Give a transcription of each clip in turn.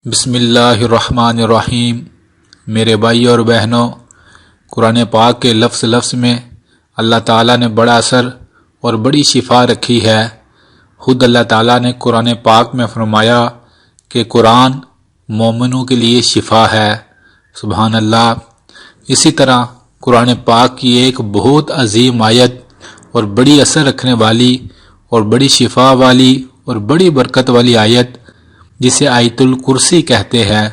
بسم اللہ الرحمن الرحیم۔ میرے بھائی اور بہنوں، قرآن پاک کے لفظ لفظ میں اللہ تعالیٰ نے بڑا اثر اور بڑی شفا رکھی ہے۔ خود اللہ تعالیٰ نے قرآن پاک میں فرمایا کہ قرآن مومنوں کے لیے شفا ہے۔ سبحان اللہ۔ اسی طرح قرآن پاک کی ایک بہت عظیم آیت اور بڑی اثر رکھنے والی اور بڑی شفا والی اور بڑی برکت والی آیت جسے آیت الکرسی کہتے ہیں،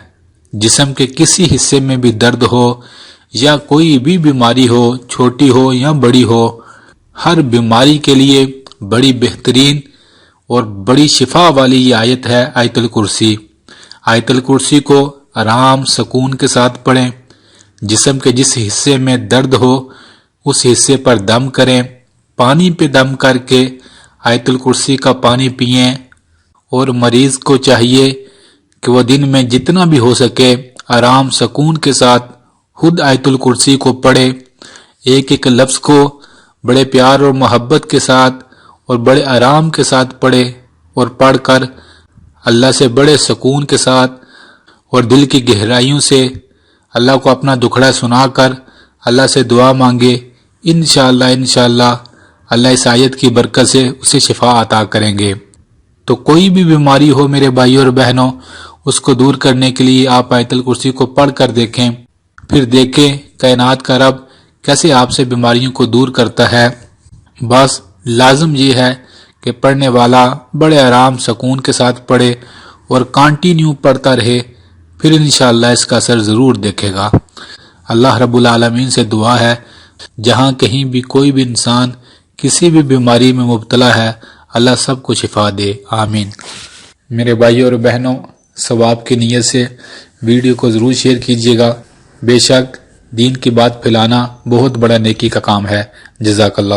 جسم کے کسی حصے میں بھی درد ہو یا کوئی بھی بیماری ہو، چھوٹی ہو یا بڑی ہو، ہر بیماری کے لیے بڑی بہترین اور بڑی شفا والی یہ آیت ہے آیت الکرسی۔ آیت الکرسی کو آرام سکون کے ساتھ پڑھیں۔ جسم کے جس حصے میں درد ہو اس حصے پر دم کریں، پانی پہ دم کر کے آیت الکرسی کا پانی پئیں، اور مریض کو چاہیے کہ وہ دن میں جتنا بھی ہو سکے آرام سکون کے ساتھ خود آیت الکرسی کو پڑھے، ایک ایک لفظ کو بڑے پیار اور محبت کے ساتھ اور بڑے آرام کے ساتھ پڑھے، اور پڑھ کر اللہ سے بڑے سکون کے ساتھ اور دل کی گہرائیوں سے اللہ کو اپنا دکھڑا سنا کر اللہ سے دعا مانگے۔ انشاءاللہ اللہ اس آیت کی برکت سے اسے شفا عطا کریں گے۔ تو کوئی بھی بیماری ہو میرے بھائی اور بہنوں، اس کو دور کرنے کے لیے آپ آیت الکرسی کو پڑھ کر دیکھیں، پھر دیکھیں کائنات کا رب کیسے آپ سے بیماریوں کو دور کرتا ہے۔ بس لازم یہ ہے کہ پڑھنے والا بڑے آرام سکون کے ساتھ پڑھے اور کنٹینیو پڑھتا رہے، پھر انشاءاللہ اس کا اثر ضرور دیکھے گا۔ اللہ رب العالمین سے دعا ہے جہاں کہیں بھی کوئی بھی انسان کسی بھی بیماری میں مبتلا ہے، اللہ سب کو شفا دے، آمین۔ میرے بھائی اور بہنوں، ثواب کی نیت سے ویڈیو کو ضرور شیئر کیجیے گا۔ بے شک دین کی بات پھیلانا بہت بڑا نیکی کا کام ہے۔ جزاک اللہ۔